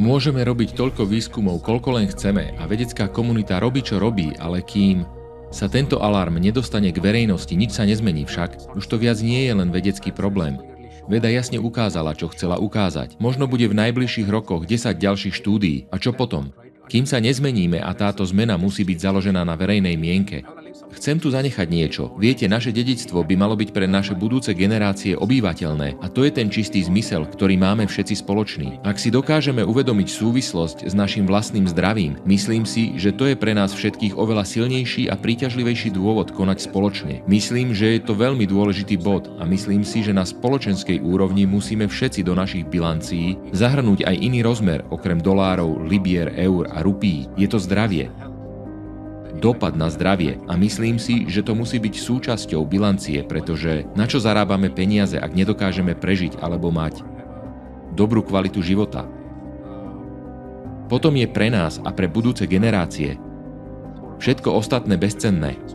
Môžeme robiť toľko výskumov, koľko len chceme a vedecká komunita robí, čo robí, ale kým sa tento alarm nedostane k verejnosti, nič sa nezmení však. Už to viac nie je len vedecký problém. Veda jasne ukázala, čo chcela ukázať. Možno bude v najbližších rokoch 10 ďalších štúdií. A čo potom? Kým sa nezmeníme a táto zmena musí byť založená na verejnej mienke. Chcem tu zanechať niečo. Viete, naše dedičstvo by malo byť pre naše budúce generácie obývateľné a to je ten čistý zmysel, ktorý máme všetci spoločný. Ak si dokážeme uvedomiť súvislosť s našim vlastným zdravím, myslím si, že to je pre nás všetkých oveľa silnejší a príťažlivejší dôvod konať spoločne. Myslím, že je to veľmi dôležitý bod a myslím si, že na spoločenskej úrovni musíme všetci do našich bilancií zahrnúť aj iný rozmer okrem dolárov, libier, eur a rupí. Je to zdravie. Dopad na zdravie a myslím si, že to musí byť súčasťou bilancie, pretože na čo zarábame peniaze, ak nedokážeme prežiť alebo mať dobrú kvalitu života. Potom je pre nás a pre budúce generácie všetko ostatné bezcenné.